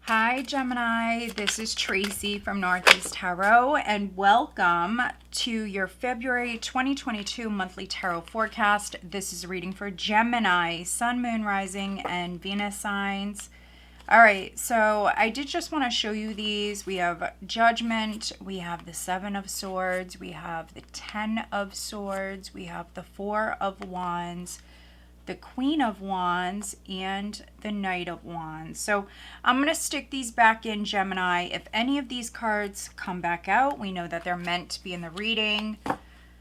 Hi Gemini, this is Tracy from Northeast Tarot and welcome to your February 2022 monthly tarot forecast. This is a reading for Gemini, Sun, Moon, Rising, and Venus signs. All right, so I did just want to show you these. We have Judgment, we have the Seven of Swords, we have the Ten of Swords, we have the Four of Wands, the Queen of Wands, and the Knight of Wands. So I'm going to stick these back in, Gemini. If any of these cards come back out, we know that they're meant to be in the reading.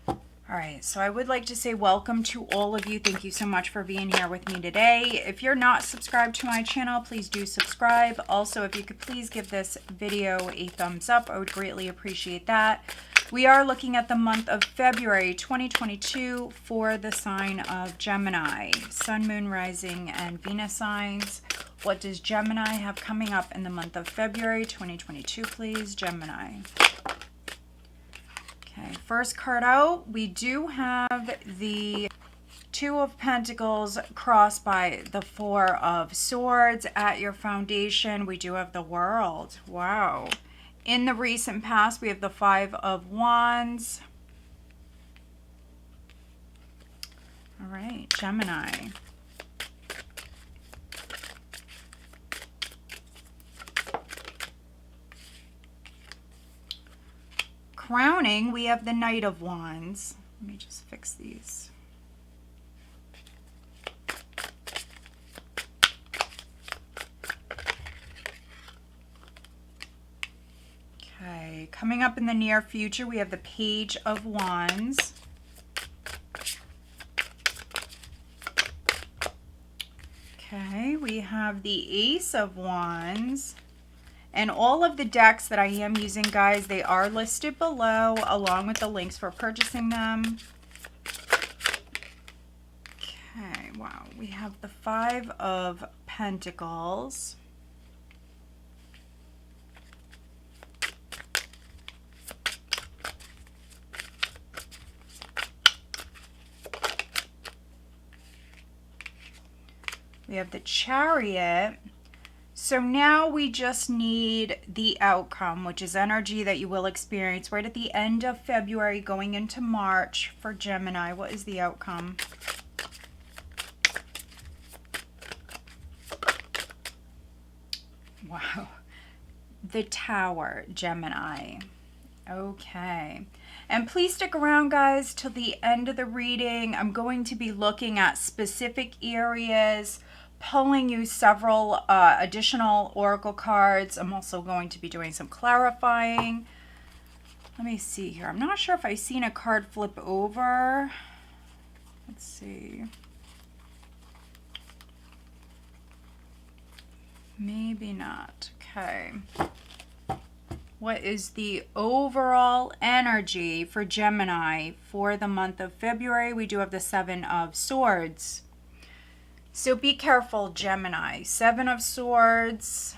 All right, so I would like to say welcome to all of you. Thank you so much for being here with me today. If you're not subscribed to my channel, please do subscribe. Also, if you could please give this video a thumbs up, I would greatly appreciate that. We are looking at the month of February 2022 for the sign of Gemini, Sun, Moon, Rising, and Venus signs. What does Gemini have coming up in the month of February 2022, please, Gemini? Okay, first card out, we do have the Two of Pentacles crossed by the Four of Swords. At your foundation, we do have the World. Wow. In the recent past, we have the Five of Wands. All right, Gemini. Crowning, we have the Knight of Wands. Let me just fix these. Okay, coming up in the near future, we have the Page of Wands. Okay, we have the Ace of Wands. And all of the decks that I am using, guys, they are listed below along with the links for purchasing them. Okay, wow. We have the Five of Pentacles. We have the Chariot. So now we just need the outcome, which is energy that you will experience right at the end of February going into March for Gemini. What is the outcome? Wow. The Tower, Gemini. Okay. And please stick around, guys, till the end of the reading. I'm going to be looking at specific areas, pulling you several additional oracle cards. I'm also going to be doing some clarifying. Let me see here. I'm not sure if I've seen a card flip over. Let's see. Maybe not. Okay. What is the overall energy for Gemini for the month of February? We do have the Seven of Swords. So be careful, Gemini. Seven of Swords.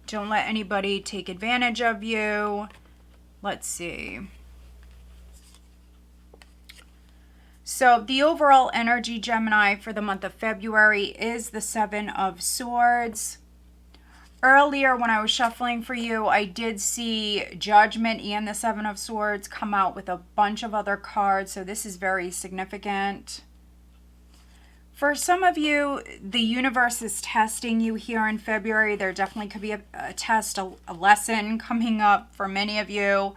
Don't let anybody take advantage of you. Let's see. So the overall energy, Gemini, for the month of February is the Seven of Swords. Earlier when I was shuffling for you, I did see Judgment and the Seven of Swords come out with a bunch of other cards. So this is very significant. For some of you, the universe is testing you here in February. There definitely could be a test, a lesson coming up for many of you.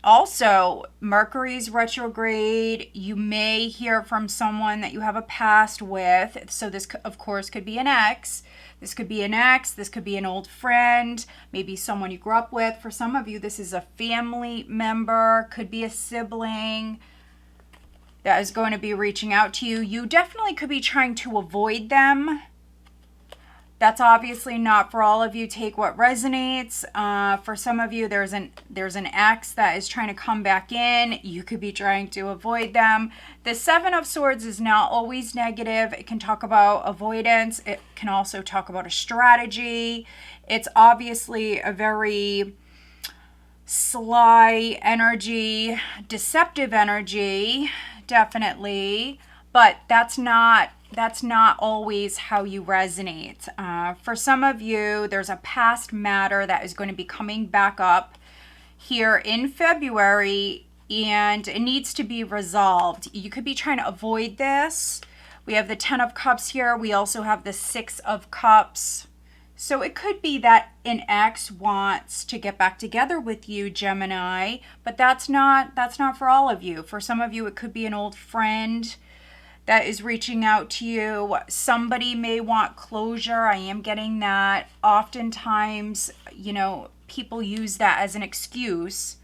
Also, Mercury's retrograde. You may hear from someone that you have a past with. So this, of course, could be an ex. This could be an ex. This could be an old friend. Maybe someone you grew up with. For some of you, this is a family member. Could be a sibling that is going to be reaching out to you. You definitely could be trying to avoid them. That's obviously not for all of you. Take what resonates. For some of you, there's an ex that is trying to come back in. You could be trying to avoid them. The Seven of Swords is not always negative. It can talk about avoidance. It can also talk about a strategy. It's obviously a very sly energy, deceptive energy, definitely. but that's not always how you resonate. For some of you, there's a past matter that is going to be coming back up here in February, and it needs to be resolved. You could be trying to avoid this. We have the 10 of Cups here. We also have the 6 of Cups. So it could be that an ex wants to get back together with you, Gemini, but that's not for all of you. For some of you, it could be an old friend that is reaching out to you. Somebody may want closure. I am getting that. Oftentimes, people use that as an excuse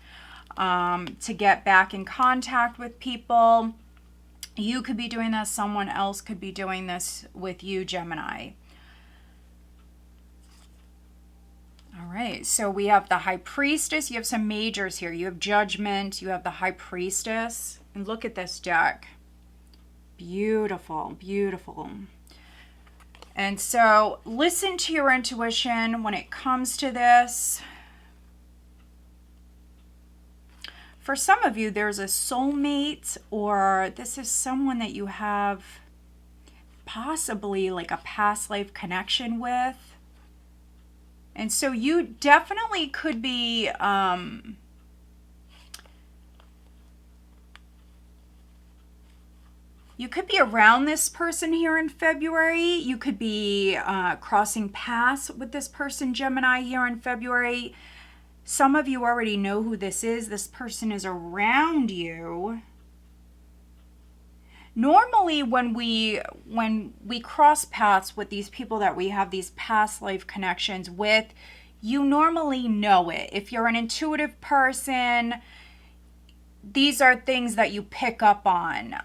to get back in contact with people. You could be doing this. Someone else could be doing this with you, Gemini. All right, so we have the High Priestess. You have some majors here. You have Judgment. You have the High Priestess. And look at this deck. Beautiful, beautiful. And so listen to your intuition when it comes to this. For some of you, there's a soulmate, or this is someone that you have possibly like a past life connection with. And so you definitely could be around this person here in February. You could be crossing paths with this person, Gemini, here in February. Some of you already know who this is. This person is around you. Normally when we cross paths with these people that we have these past life connections with, you normally know it. If you're an intuitive person, these are things that you pick up on.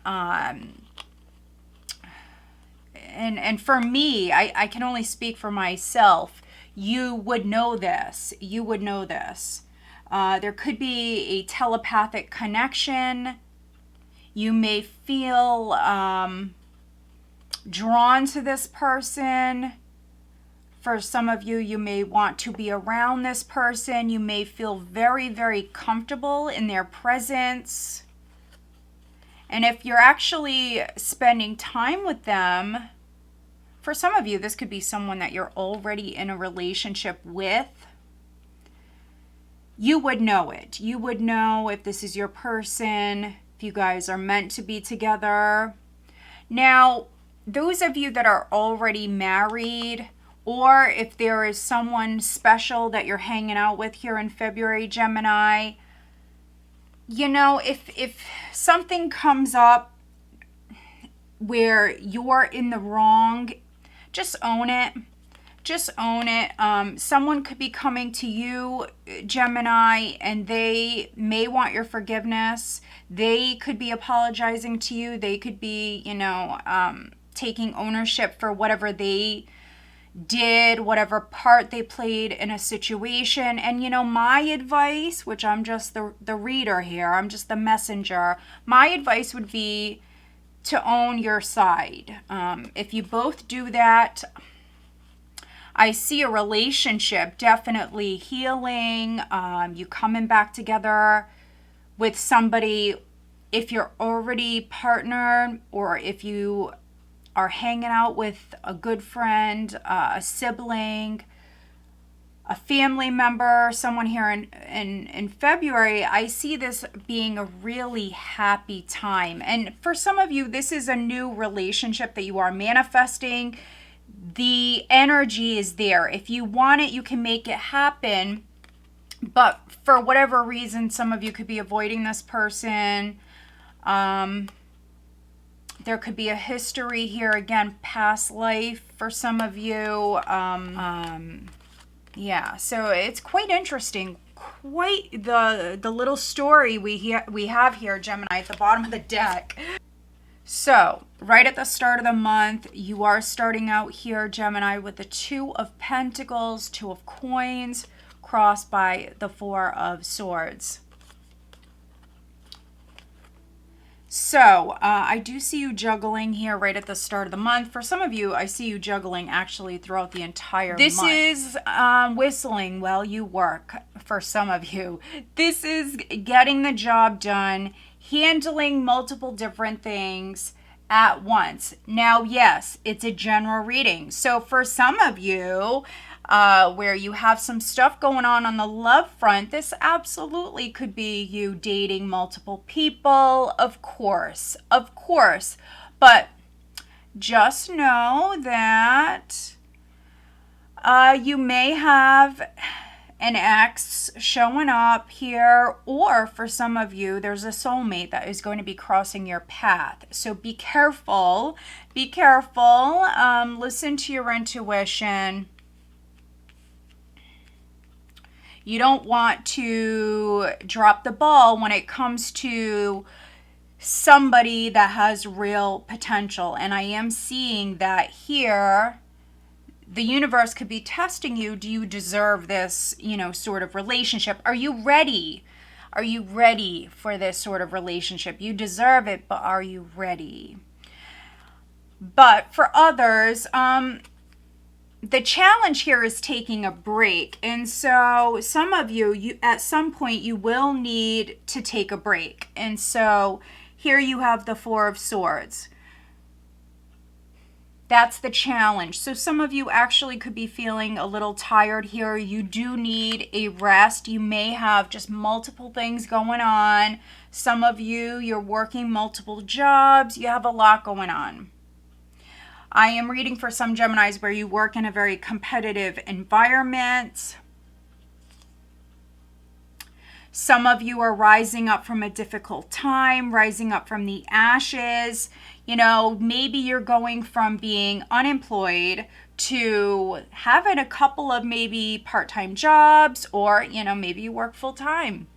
And for me, I can only speak for myself. You would know this. You would know this. There could be a telepathic connection. You may feel drawn to this person. For some of you, you may want to be around this person. You may feel very, very comfortable in their presence. And if you're actually spending time with them, for some of you, this could be someone that you're already in a relationship with. You would know it. You would know if this is your person, if you guys are meant to be together. Now, those of you that are already married, or if there is someone special that you're hanging out with here in February, Gemini, if something comes up where you're in the wrong, just own it. Just own it. Someone could be coming to you, Gemini, and they may want your forgiveness. They could be apologizing to you. They could be, taking ownership for whatever they did, whatever part they played in a situation. And, my advice, which I'm just the reader here, I'm just the messenger. My advice would be to own your side. If you both do that, I see a relationship definitely healing, you coming back together with somebody. If you're already partnered, or if you are hanging out with a good friend, a sibling, a family member, someone here in February, I see this being a really happy time. And for some of you, this is a new relationship that you are manifesting. The energy is there. If you want it, you can make it happen. But for whatever reason, some of you could be avoiding this person. There could be a history here. Again, past life for some of you. Yeah, so it's quite interesting. Quite the little story we have here, Gemini, at the bottom of the deck. So, right at the start of the month, you are starting out here, Gemini, with the 2 of Pentacles, 2 of Coins, crossed by the 4 of Swords. So, I do see you juggling here right at the start of the month. For some of you, I see you juggling actually throughout the entire month. This is whistling while you work for some of you. This is getting the job done, handling multiple different things at once. Now, yes, it's a general reading. So for some of you, where you have some stuff going on the love front, this absolutely could be you dating multiple people, of course, but just know that you may have an ex showing up here, or for some of you, there's a soulmate that is going to be crossing your path. So be careful, listen to your intuition. You don't want to drop the ball when it comes to somebody that has real potential. And I am seeing that here. The universe could be testing you. Do you deserve this, sort of relationship? Are you ready? Are you ready for this sort of relationship? You deserve it, but are you ready? But for others, the challenge here is taking a break. And so some of you at some point you will need to take a break. And so here you have the Four of Swords. That's the challenge. So some of you actually could be feeling a little tired here. You do need a rest. You may have just multiple things going on. Some of you, you're working multiple jobs. You have a lot going on. I am reading for some Geminis where you work in a very competitive environment. Some of you are rising up from a difficult time, rising up from the ashes. Maybe you're going from being unemployed to having a couple of maybe part-time jobs, or, maybe you work full-time.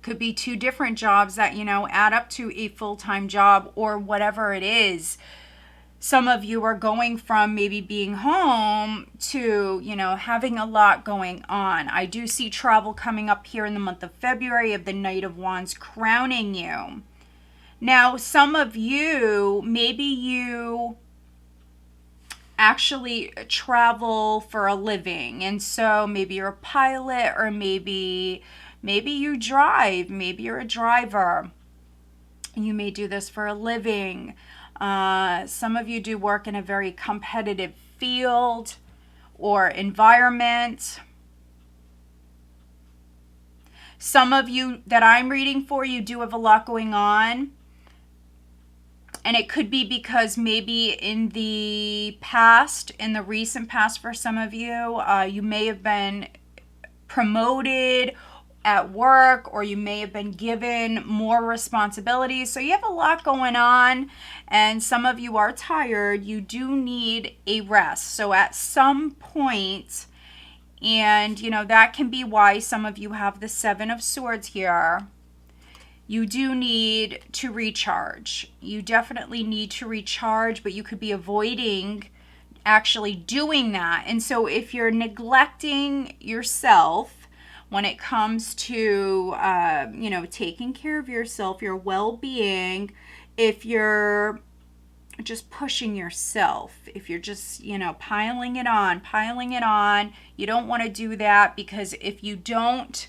Could be two different jobs that, add up to a full-time job, or whatever it is. Some of you are going from maybe being home to, having a lot going on. I do see travel coming up here in the month of February of the Knight of Wands crowning you. Now, some of you, maybe you actually travel for a living. And so maybe you're a pilot, or maybe you drive. Maybe you're a driver. You may do this for a living. Some of you do work in a very competitive field or environment. Some of you that I'm reading for, you do have a lot going on. And it could be because maybe in the past, in the recent past for some of you, you may have been promoted at work, or you may have been given more responsibilities. So you have a lot going on, and some of you are tired. You do need a rest. So at some point, and that can be why some of you have the Seven of Swords here. You do need to recharge. You definitely need to recharge, but you could be avoiding actually doing that. And so if you're neglecting yourself when it comes to, taking care of yourself, your well-being, if you're just pushing yourself, if you're just, piling it on, you don't want to do that, because if you don't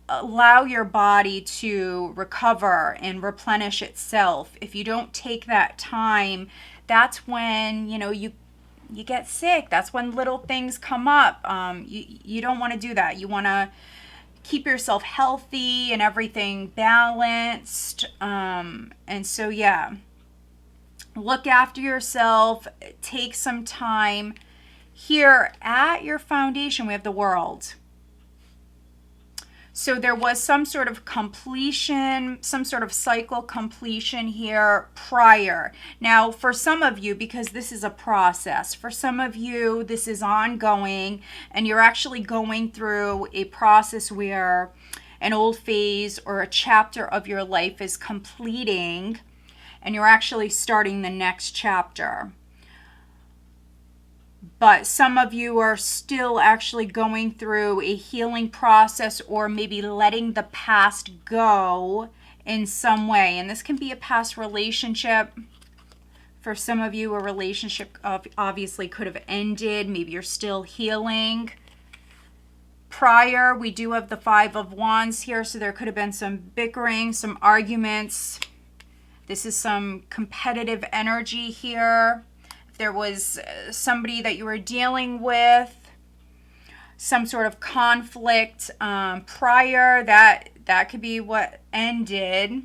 allow your body to recover and replenish itself, if you don't take that time, that's when, you get sick. That's when little things come up. You don't want to do that. You want to keep yourself healthy and everything balanced. And so, look after yourself. Take some time. Here at your foundation, we have the World. So there was some sort of completion, some sort of cycle completion here prior. Now, for some of you, because this is a process, for some of you, this is ongoing, and you're actually going through a process where an old phase or a chapter of your life is completing, and you're actually starting the next chapter. But some of you are still actually going through a healing process, or maybe letting the past go in some way. And this can be a past relationship. For some of you, a relationship obviously could have ended. Maybe you're still healing. Prior, we do have the Five of Wands here, so there could have been some bickering, some arguments. This is some competitive energy here. If there was somebody that you were dealing with, some sort of conflict prior, that could be what ended.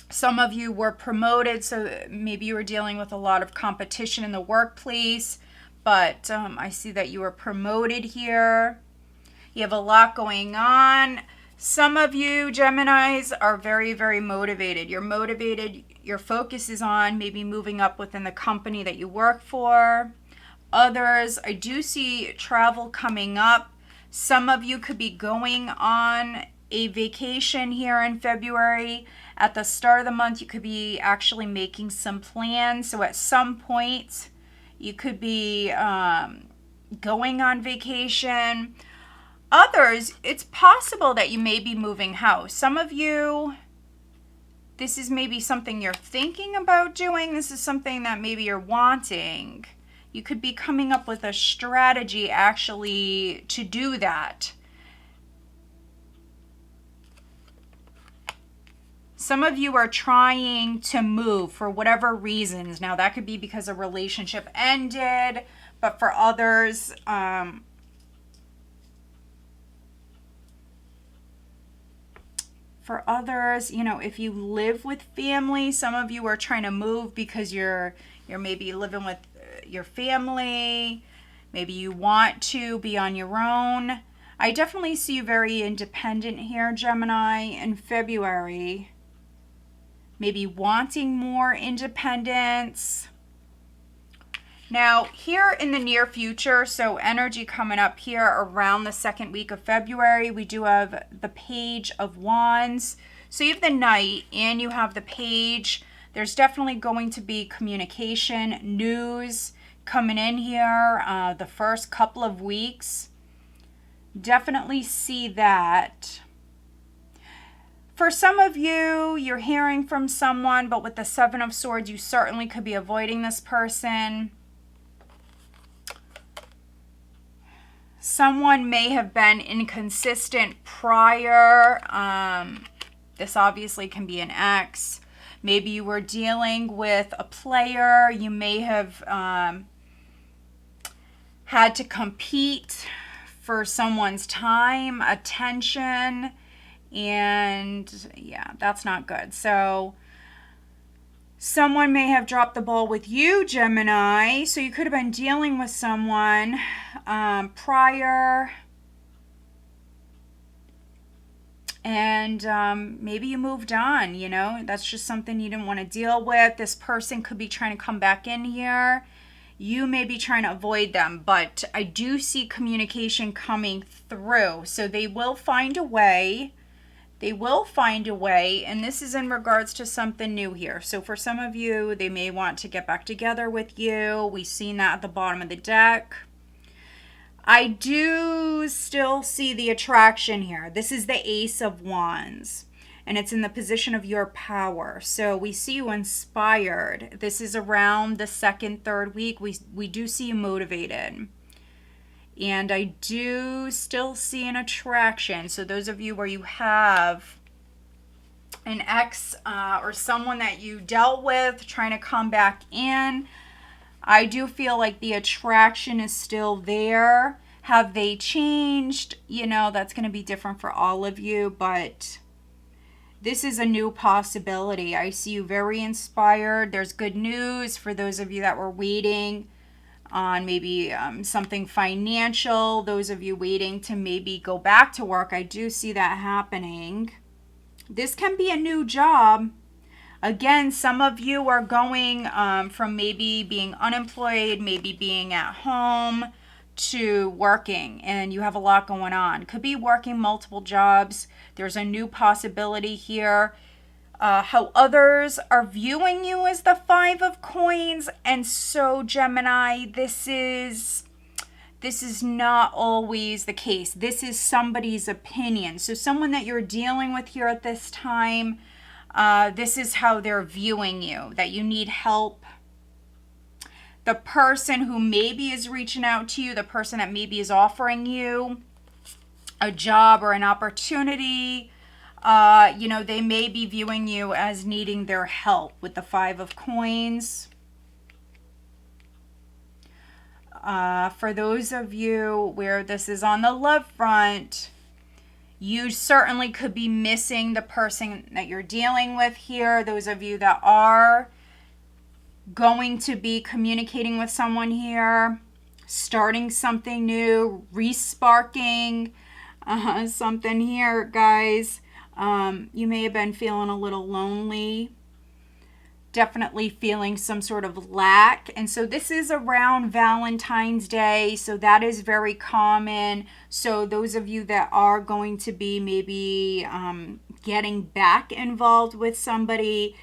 Some of you were promoted, so maybe you were dealing with a lot of competition in the workplace, but I see that you were promoted here. You have a lot going on. Some of you, Geminis, are very, very motivated. You're motivated. Your focus is on maybe moving up within the company that you work for. Others, I do see travel coming up. Some of you could be going on a vacation here in February. At the start of the month, you could be actually making some plans. So at some point, you could be going on vacation. Others, it's possible that you may be moving house. Some of you, this is maybe something you're thinking about doing. This is something that maybe you're wanting. You could be coming up with a strategy actually to do that. Some of you are trying to move for whatever reasons. Now, that could be because a relationship ended, but for others, you know, if you live with family, some of you are trying to move because you're maybe living with your family. Maybe you want to be on your own. I definitely see you very independent here, Gemini, in February. Maybe wanting more independence. Now, here in the near future, so energy coming up here around the second week of February, we do have the Page of Wands. So you have the Knight and you have the Page. There's definitely going to be communication, news coming in here the first couple of weeks. Definitely see that. For some of you, you're hearing from someone, but with the Seven of Swords, you certainly could be avoiding this person. Someone may have been inconsistent prior. This obviously can be an ex. Maybe you were dealing with a player. You may have had to compete for someone's time, attention, and yeah, that's not good. So someone may have dropped the ball with you, Gemini. So you could have been dealing with someone prior, and maybe you moved on, you know. That's just something you didn't want to deal with. This person could be trying to come back in here. You may be trying to avoid them, but I do see communication coming through. So they will find a way. They will find a way, and this is in regards to something new here. So for some of you, they may want to get back together with you. We've seen that at the bottom of the deck. I do still see the attraction here. This is the Ace of Wands, and it's in the position of your power. So we see you inspired. This is around the second, third week. We do see you motivated. And I do still see an attraction. So those of you where you have an ex or someone that you dealt with trying to come back in, I do feel like the attraction is still there. Have they changed? You know, that's going to be different for all of you, but this is a new possibility. I see you very inspired. There's good news for those of you that were waiting on maybe something financial. Those of you waiting to maybe go back to work, I do see that happening. This can be a new job. Again, some of you are going from maybe being unemployed, maybe being at home, to working, and you have a lot going on. Could be working multiple jobs. There's a new possibility here. How others are viewing you as the Five of Coins, and so Gemini, this is not always the case. This is somebody's opinion. So someone that you're dealing with here at this time, this is how they're viewing you, that you need help. The person who maybe is reaching out to you, the person that maybe is offering you a job or an opportunity, You know, they may be viewing you as needing their help with the Five of Coins. For those of you where this is on the love front, you certainly could be missing the person that you're dealing with here. Those of you that are going to be communicating with someone here, starting something new, re-sparking something here, guys. You may have been feeling a little lonely, definitely feeling some sort of lack. And so this is around Valentine's Day, so that is very common. So those of you that are going to be maybe getting back involved with somebody,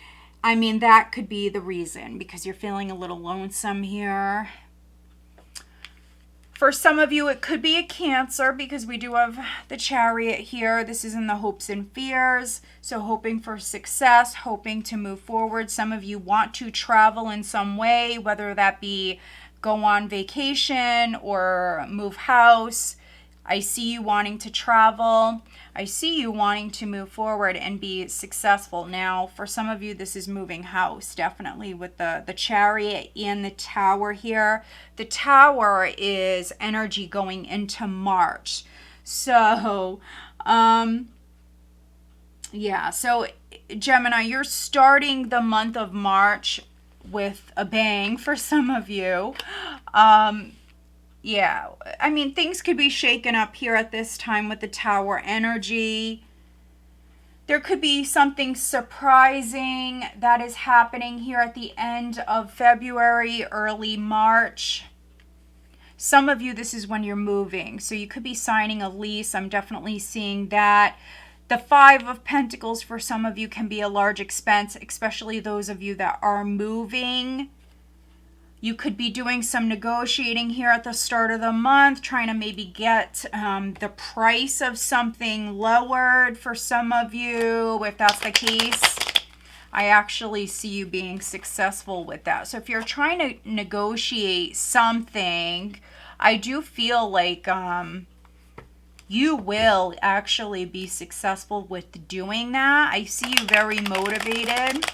I mean, that could be the reason, because you're feeling a little lonesome here. For some of you, it could be a Cancer, because we do have the Chariot here. This is in the hopes and fears. So hoping for success, hoping to move forward. Some of you want to travel in some way, whether that be go on vacation or move house. I see you wanting to travel. I see you wanting to move forward and be successful. Now, for some of you, this is moving house, definitely, with the Chariot and the Tower here. The Tower is energy going into March. So, yeah. So, Gemini, you're starting the month of March with a bang for some of you. Yeah, I mean, things could be shaken up here at this time with the Tower energy. There could be something surprising that is happening here at the end of February, early March. Some of you, this is when you're moving. So you could be signing a lease. I'm definitely seeing that. The Five of Pentacles for some of you can be a large expense, especially those of you that are moving. You could be doing some negotiating here at the start of the month, trying to maybe get the price of something lowered for some of you. If that's the case, I actually see you being successful with that. So if you're trying to negotiate something, I do feel like you will actually be successful with doing that. I see you very motivated.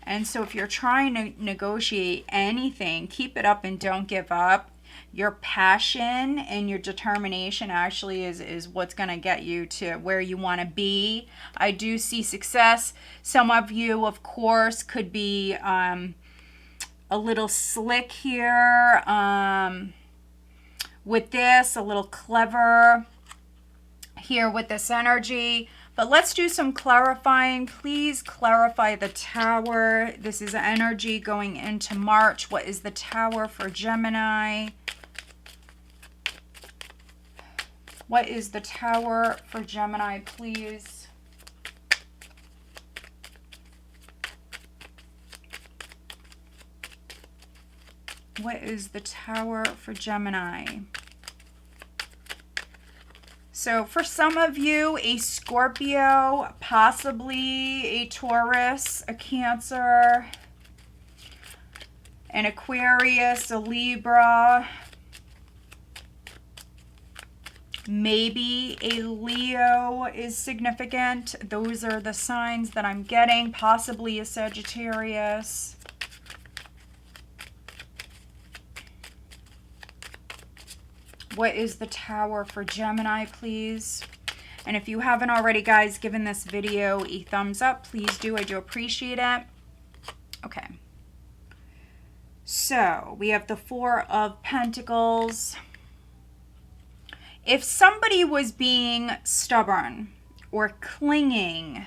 And so if you're trying to negotiate anything, keep it up and don't give up. Your passion and your determination actually is what's going to get you to where you want to be. I do see success. Some of you, of course, could be a little slick here with this, a little clever here with this energy. But let's do some clarifying. Please clarify the Tower. This is energy going into March. What is the Tower for Gemini? What is the Tower for Gemini, please? What is the Tower for Gemini? So for some of you, a Scorpio, possibly a Taurus, a Cancer, an Aquarius, a Libra, maybe a Leo is significant. Those are the signs that I'm getting. Possibly a Sagittarius. What is the Tower for Gemini, please? And if you haven't already, guys, given this video a thumbs up, please do. I do appreciate it. Okay. So we have the Four of Pentacles. If somebody was being stubborn or clinging,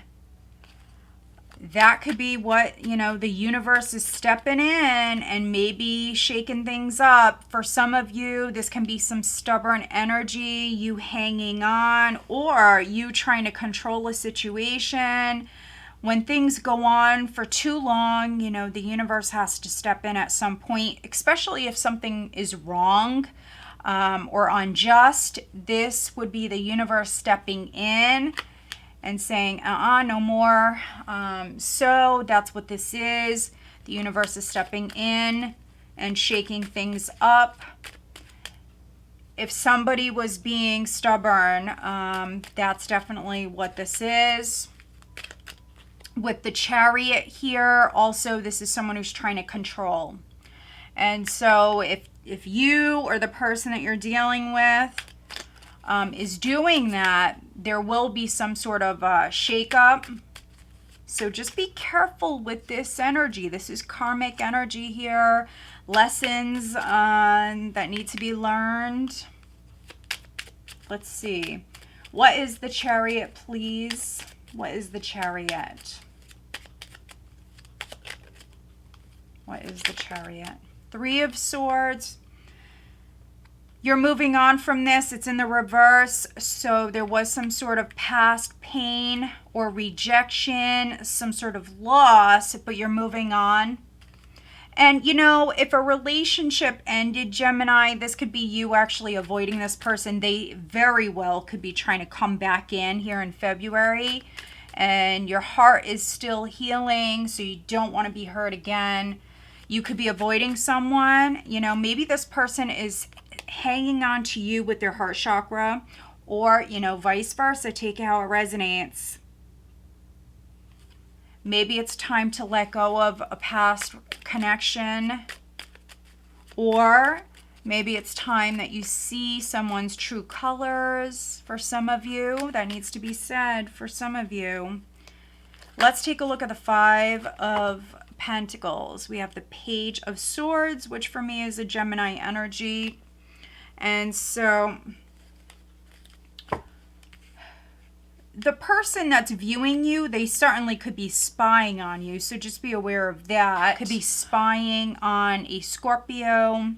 that could be what, you know, the universe is stepping in and maybe shaking things up. For some of you, this can be some stubborn energy, you hanging on, or you trying to control a situation. When things go on for too long, you know, the universe has to step in at some point, especially if something is wrong or unjust. This would be the universe stepping in and saying, no more. So that's what this is. The universe is stepping in and shaking things up. If somebody was being stubborn, that's definitely what this is. With the Chariot here, also this is someone who's trying to control. And so if you or the person that you're dealing with is doing that, there will be some sort of shakeup. So just be careful with this energy. This is karmic energy here. Lessons that need to be learned. Let's see. What is the Chariot, please? What is the Chariot? What is the Chariot? Three of Swords. You're moving on from this. It's in the reverse. So there was some sort of past pain or rejection, some sort of loss, but you're moving on. And, you know, if a relationship ended, Gemini, this could be you actually avoiding this person. They very well could be trying to come back in here in February. And your heart is still healing, so you don't want to be hurt again. You could be avoiding someone. You know, maybe this person is hanging on to you with their heart chakra, or, you know, vice versa. Take it how it resonates. Maybe it's time to let go of a past connection, or maybe it's time that you see someone's true colors. For some of you, that needs to be said for some of you. Let's take a look at the Five of Pentacles. We have the Page of Swords, which for me is a Gemini energy. And so the person that's viewing you, they certainly could be spying on you. So just be aware of that. Could be spying on a Scorpio,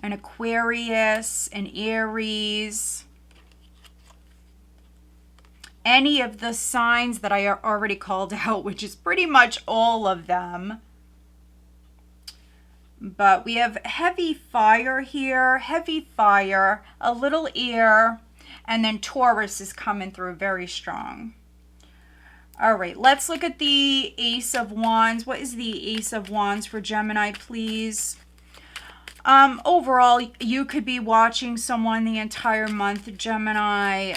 an Aquarius, an Aries. Any of the signs that I already called out, which is pretty much all of them. But we have heavy fire here, heavy fire, a little air, and then Taurus is coming through very strong. All right, let's look at the Ace of Wands. What is the Ace of Wands for Gemini, please? Overall, you could be watching someone the entire month, Gemini,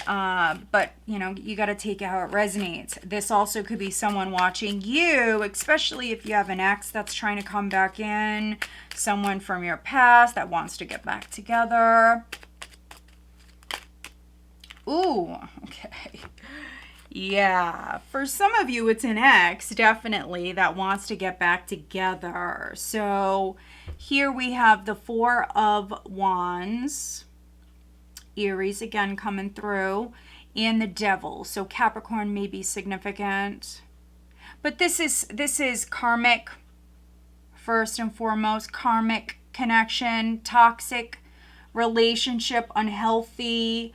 but, you know, you got to take it how it resonates. This also could be someone watching you, especially if you have an ex that's trying to come back in, someone from your past that wants to get back together. Ooh, okay. Yeah, for some of you, it's an ex, definitely, that wants to get back together. So here we have the Four of Wands, Aries again coming through, and the Devil. So Capricorn may be significant. But this is karmic, first and foremost, karmic connection, toxic relationship, unhealthy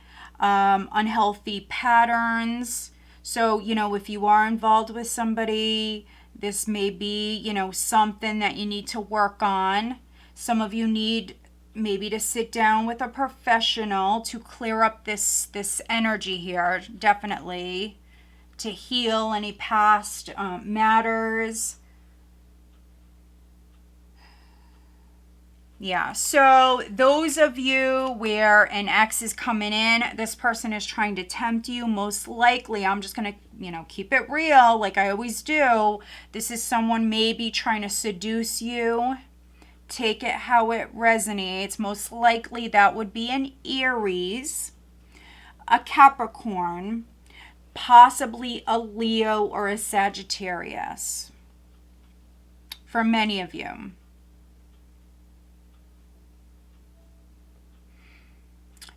patterns. So, you know, if you are involved with somebody, this may be, you know, something that you need to work on. Some of you need maybe to sit down with a professional to clear up this energy here, definitely, to heal any past matters. Yeah, so those of you where an ex is coming in, this person is trying to tempt you, most likely, I'm just going to, you know, keep it real like I always do. This is someone maybe trying to seduce you. Take it how it resonates. Most likely that would be an Aries, a Capricorn, possibly a Leo or a Sagittarius for many of you.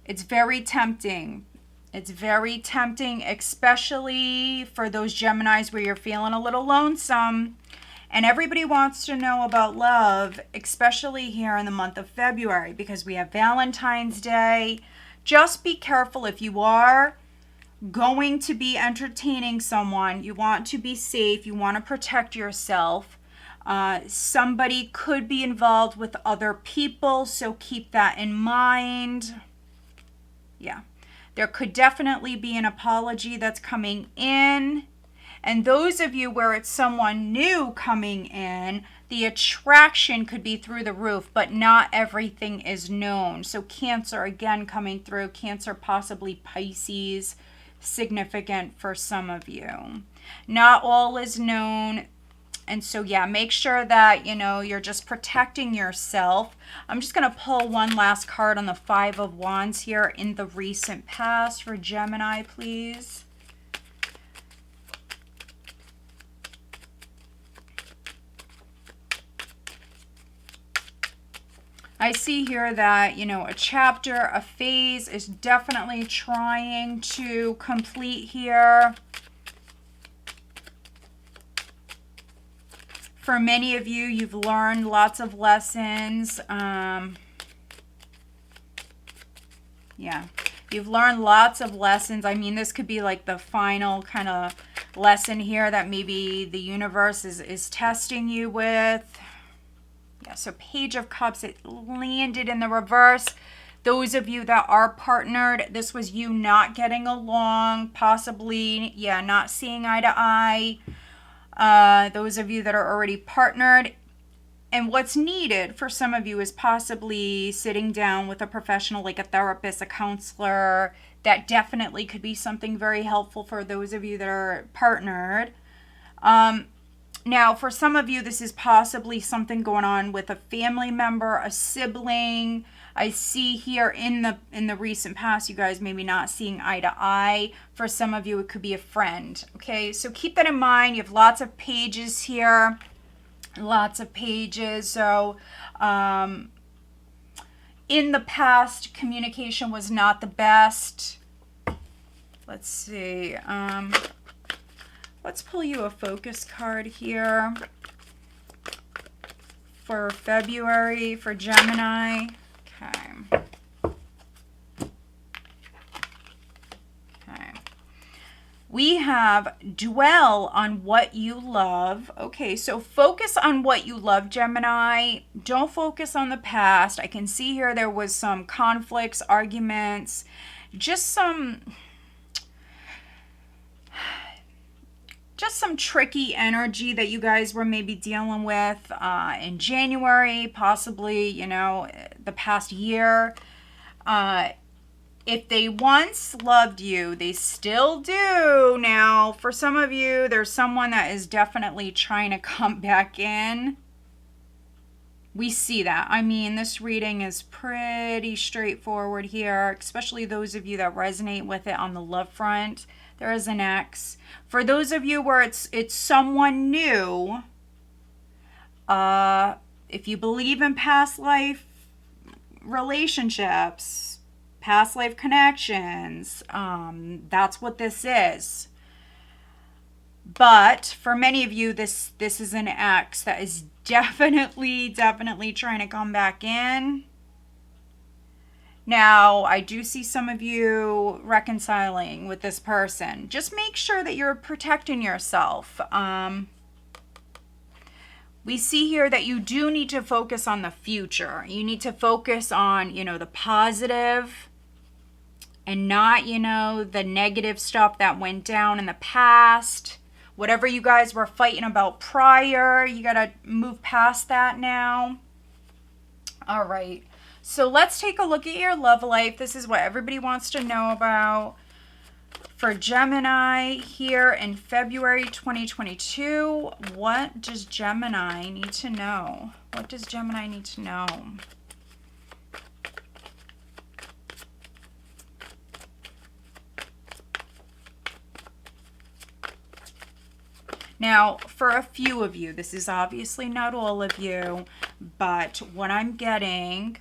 It's very tempting. It's very tempting, especially for those Geminis where you're feeling a little lonesome. And everybody wants to know about love, especially here in the month of February, because we have Valentine's Day. Just be careful if you are going to be entertaining someone. You want to be safe. You want to protect yourself. Somebody could be involved with other people, so keep that in mind. Yeah, there could definitely be an apology that's coming in. And those of you where it's someone new coming in, the attraction could be through the roof, but not everything is known. So Cancer again coming through, Cancer, possibly Pisces, significant for some of you. Not all is known. And so, yeah, make sure that, you know, you're just protecting yourself. I'm just going to pull one last card on the Five of Wands here in the recent past for Gemini, please. I see here that, you know, a chapter, a phase is definitely trying to complete here. For many of you, you've learned lots of lessons. Yeah, you've learned lots of lessons. I mean, this could be like the final kind of lesson here that maybe the universe is testing you with. Yeah, so Page of Cups, it landed in the reverse. Those of you that are partnered, this was you not getting along, possibly, yeah, not seeing eye to eye. Those of you that are already partnered. And what's needed for some of you is possibly sitting down with a professional like a therapist, a counselor. That definitely could be something very helpful for those of you that are partnered. Now, for some of you, this is possibly something going on with a family member, a sibling. I see here in the recent past, you guys maybe not seeing eye to eye. For some of you, it could be a friend. Okay, so keep that in mind. You have lots of pages here. Lots of pages. So in the past, communication was not the best. Let's see. Let's pull you a focus card here for February for Gemini. Okay. Okay. We have dwell on what you love. Okay, so focus on what you love, Gemini. Don't focus on the past. I can see here there was some conflicts, arguments, just some tricky energy that you guys were maybe dealing with in January, possibly, you know, the past year. If they once loved you, they still do. Now, for some of you, there's someone that is definitely trying to come back in. We see that. I mean, this reading is pretty straightforward here, especially those of you that resonate with it on the love front. There is an ex. For those of you where it's someone new, if you believe in past life relationships, past life connections, that's what this is. But for many of you, this is an ex that is definitely trying to come back in. Now, I do see some of you reconciling with this person. Just make sure that you're protecting yourself. We see here that you do need to focus on the future. You need to focus on, you know, the positive and not, you know, the negative stuff that went down in the past. Whatever you guys were fighting about prior, you got to move past that now. All right. So let's take a look at your love life. This is what everybody wants to know about. For Gemini here in February 2022, what does Gemini need to know? What does Gemini need to know? Now, for a few of you, this is obviously not all of you, but what I'm getting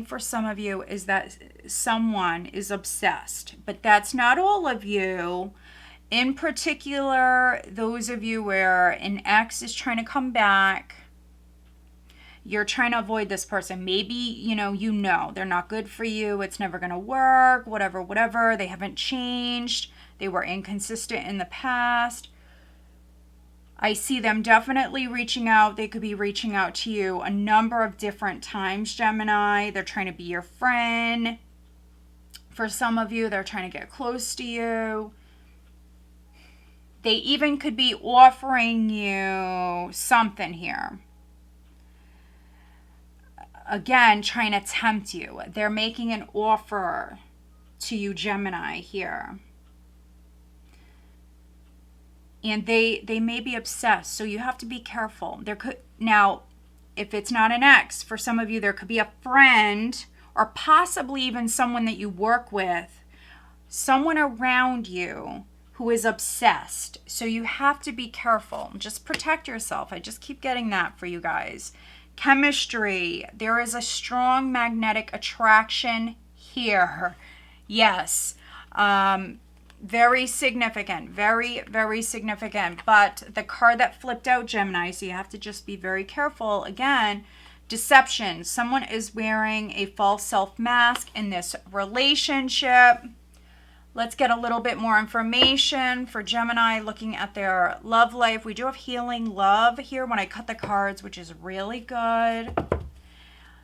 for some of you is that someone is obsessed, but that's not all of you. In particular, those of you where an ex is trying to come back, you're trying to avoid this person. Maybe, you know, they're not good for you. It's never going to work, whatever. They haven't changed. They were inconsistent in the past. I see them definitely reaching out. They could be reaching out to you a number of different times, Gemini. They're trying to be your friend. For some of you, they're trying to get close to you. They even could be offering you something here. Again, trying to tempt you. They're making an offer to you, Gemini, here. and they may be obsessed. So you have to be careful. Now, if it's not an ex, for some of you, there could be a friend or possibly even someone that you work with, someone around you who is obsessed. So you have to be careful. Just protect yourself. I just keep getting that for you guys. Chemistry. There is a strong magnetic attraction here. Yes. Very significant. Very, very significant. But the card that flipped out, Gemini, so you have to just be very careful. Again, deception. Someone is wearing a false self mask in this relationship. Let's get a little bit more information for Gemini, looking at their love life. We do have healing love here when I cut the cards, which is really good.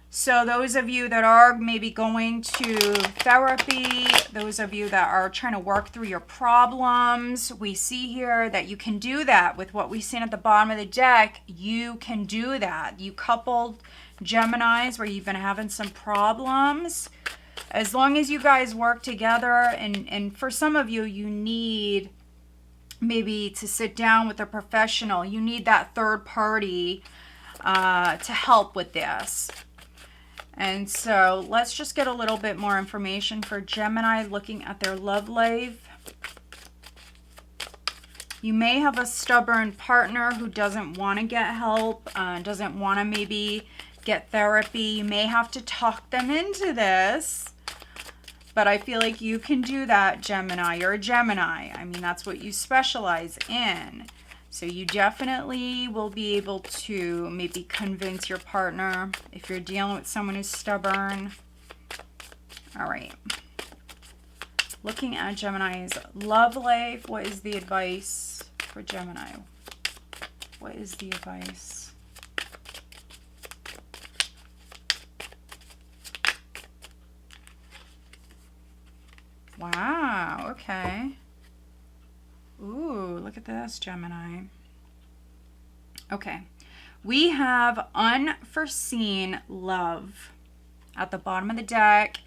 So those of you that are maybe going to therapy, those of you that are trying to work through your problems, we see here that you can do that with what we've seen at the bottom of the deck. You can do that. You coupled Geminis where you've been having some problems. As long as you guys work together, and for some of you, you need maybe to sit down with a professional. You need that third party to help with this. And so let's just get a little bit more information for Gemini looking at their love life. You may have a stubborn partner who doesn't want to get help, doesn't want to maybe get therapy. You may have to talk them into this. But I feel like you can do that, Gemini. You're a Gemini. I mean, that's what you specialize in. So you definitely will be able to maybe convince your partner if you're dealing with someone who's stubborn. All right. Looking at Gemini's love life, what is the advice for Gemini? What is the advice? Wow, okay. Ooh, look at this, Gemini. Okay, we have unforeseen love at the bottom of the deck.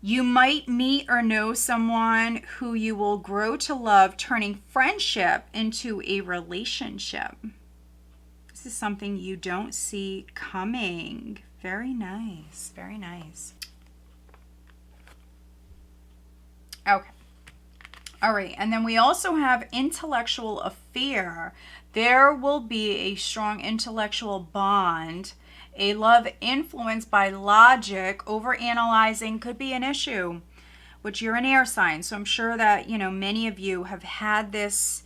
You might meet or know someone who you will grow to love, turning friendship into a relationship. This is something you don't see coming. Very nice, very nice. Okay. All right. And then we also have intellectual affair. There will be a strong intellectual bond. A love influenced by logic. Overanalyzing could be an issue, which you're an air sign. So I'm sure that, you know, many of you have had this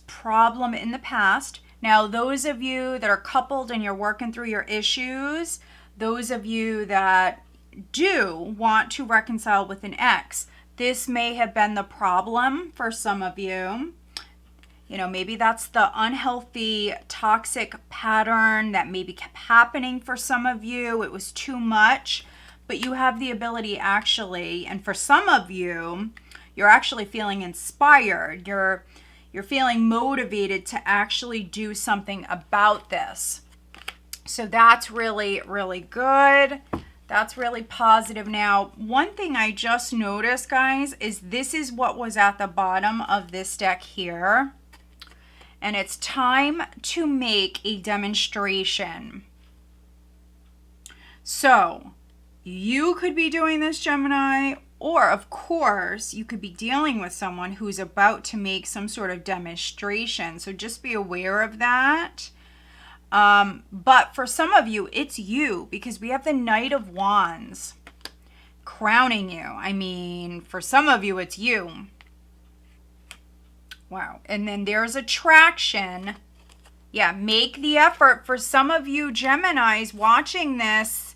problem in the past. Now, those of you that are coupled and you're working through your issues, those of you that do want to reconcile with an ex, this may have been the problem for some of you. You know, maybe that's the unhealthy, toxic pattern that maybe kept happening for some of you. It was too much, but you have the ability actually, and for some of you, you're actually feeling inspired. You're feeling motivated to actually do something about this. So that's really, really good. That's really positive. Now, one thing I just noticed, guys, is this is what was at the bottom of this deck here. And it's time to make a demonstration. So, you could be doing this, Gemini, or of course, you could be dealing with someone who's about to make some sort of demonstration. So just be aware of that. But for some of you, it's you, because we have the Knight of Wands crowning you. I mean, for some of you, it's you. Wow. And then there's attraction. Yeah, make the effort. For some of you Geminis watching this,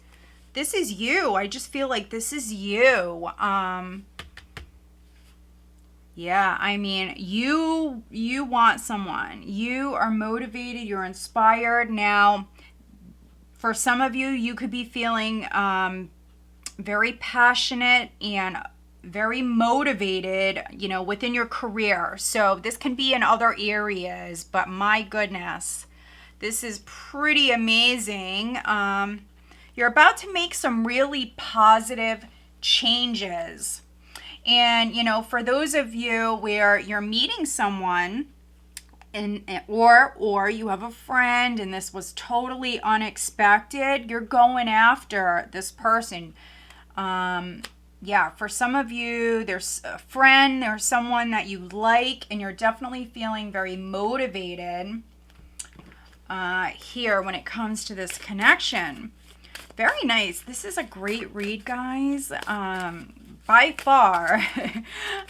this is you. I just feel like this is you. Yeah, I mean, you want someone. You are motivated. You're inspired. Now, for some of you, you could be feeling very passionate and very motivated, you know, within your career. So this can be in other areas, but my goodness, this is pretty amazing. You're about to make some really positive changes. And, you know, for those of you where you're meeting someone or you have a friend and this was totally unexpected. You're going after this person. Yeah, for some of you, there's a friend or someone that you like, and you're definitely feeling very motivated here when it comes to this connection. Very nice. This is a great read, guys. By far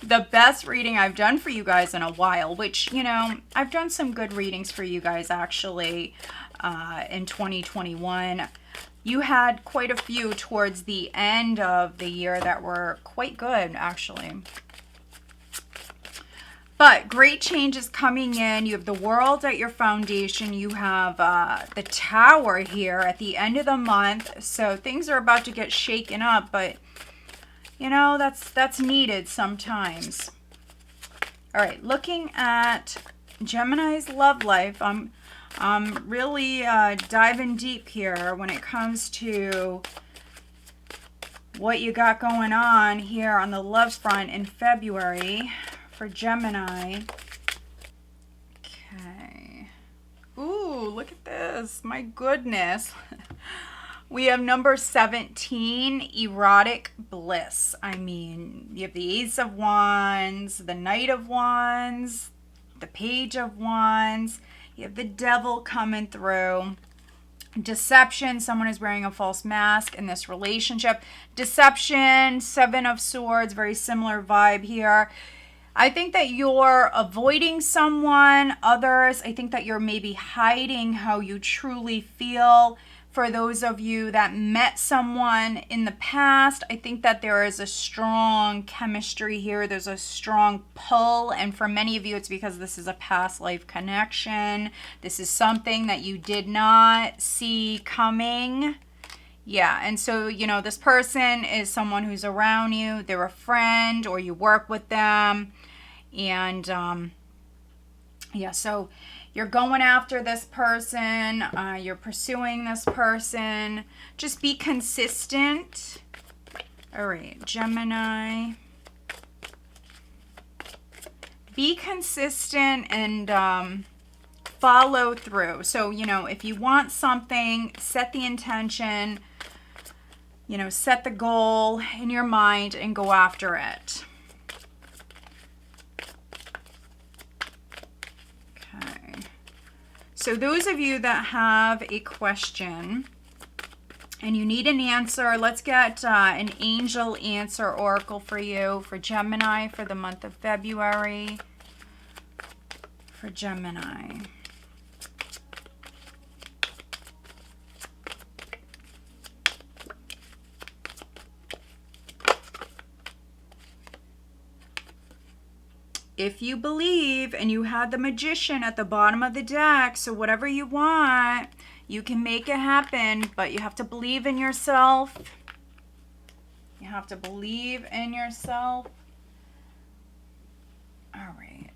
the best reading I've done for you guys in a while, which, you know, I've done some good readings for you guys actually in 2021. You had quite a few towards the end of the year that were quite good, actually. But great changes coming in. You have the world at your foundation. You have the tower here at the end of the month. So things are about to get shaken up, but you know, that's needed sometimes. All right, looking at Gemini's love life. I'm really diving deep here when it comes to what you got going on here on the love front in February for Gemini. Okay. Ooh, look at this. My goodness. We have number 17, erotic bliss. I mean, you have the Ace of Wands, the Knight of Wands, the Page of Wands. You have the Devil coming through. Deception, someone is wearing a false mask in this relationship. Deception, Seven of Swords, very similar vibe here. I think that you're avoiding someone, others. I think that you're maybe hiding how you truly feel. For those of you that met someone in the past, I think that there is a strong chemistry here. There's a strong pull. And for many of you, it's because this is a past life connection. This is something that you did not see coming. Yeah, and so, you know, this person is someone who's around you. They're a friend or you work with them. And, yeah, so you're going after this person. You're pursuing this person. Just be consistent. All right, Gemini. Be consistent and follow through. So, you know, if you want something, set the intention, you know, set the goal in your mind and go after it. Okay. So those of you that have a question and you need an answer, let's get an angel answer oracle for you for Gemini for the month of February. For Gemini. If you believe, and you had the Magician at the bottom of the deck, so whatever you want, you can make it happen, but you have to believe in yourself. You have to believe in yourself. All right.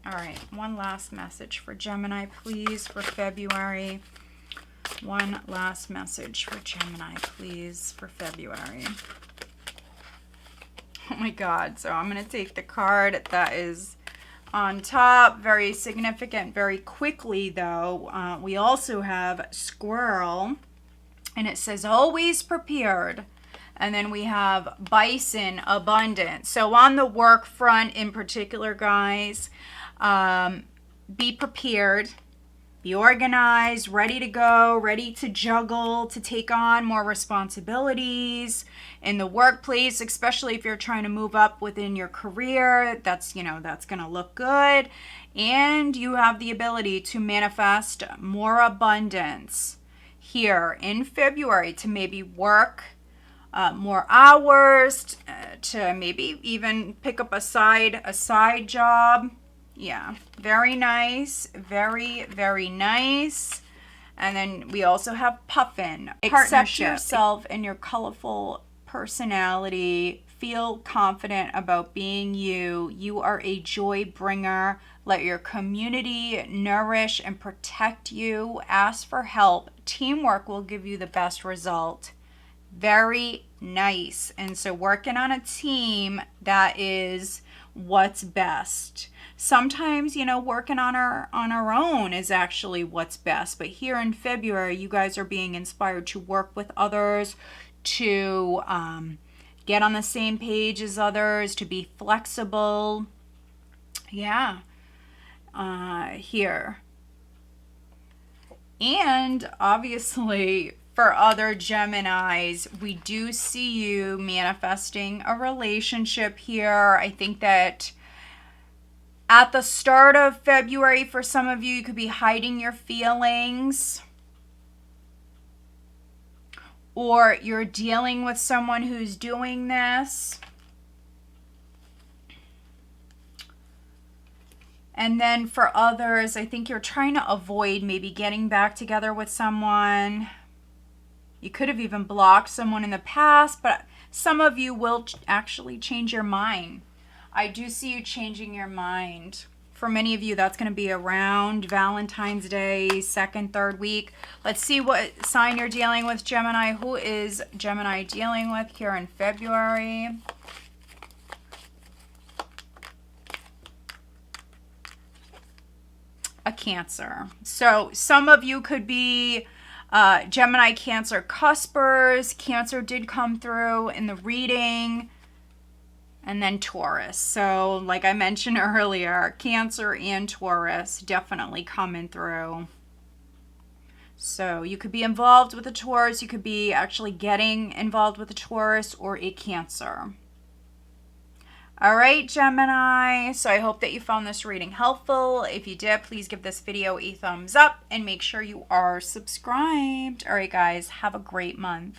All right, one last message for Gemini, please, for February. One last message for Gemini, please, for February. Oh my God, so I'm going to take the card that is on top. Very significant, very quickly, though. We also have Squirrel, and it says, always prepared. And then we have Bison, abundance. So on the work front in particular, guys, be prepared, be organized, ready to go, ready to juggle, to take on more responsibilities in the workplace, especially if you're trying to move up within your career. That's, you know, that's going to look good. And you have the ability to manifest more abundance here in February, to maybe work more hours, to maybe even pick up a side job. Yeah, very nice. Very, very nice. And then we also have Puffin. Accept yourself and your colorful personality. Feel confident about being you. You are a joy bringer. Let your community nourish and protect you. Ask for help. Teamwork will give you the best result. Very nice. And so working on a team, that is what's best. Sometimes, you know, working on our own is actually what's best. But here in February, you guys are being inspired to work with others, to get on the same page as others, to be flexible. Yeah. Here. And obviously, for other Geminis, we do see you manifesting a relationship here. I think that at the start of February, for some of you, you could be hiding your feelings, or you're dealing with someone who's doing this. And then for others, I think you're trying to avoid maybe getting back together with someone. You could have even blocked someone in the past, but some of you will actually change your mind. I do see you changing your mind. For many of you, that's going to be around Valentine's Day, second, third week. Let's see what sign you're dealing with, Gemini. Who is Gemini dealing with here in February? A Cancer. So some of you could be Gemini, Cancer cuspers. Cancer did come through in the reading. And then Taurus. So like I mentioned earlier, Cancer and Taurus definitely coming through. So you could be involved with a Taurus. You could be actually getting involved with a Taurus or a Cancer. All right, Gemini. So I hope that you found this reading helpful. If you did, please give this video a thumbs up and make sure you are subscribed. All right, guys, have a great month.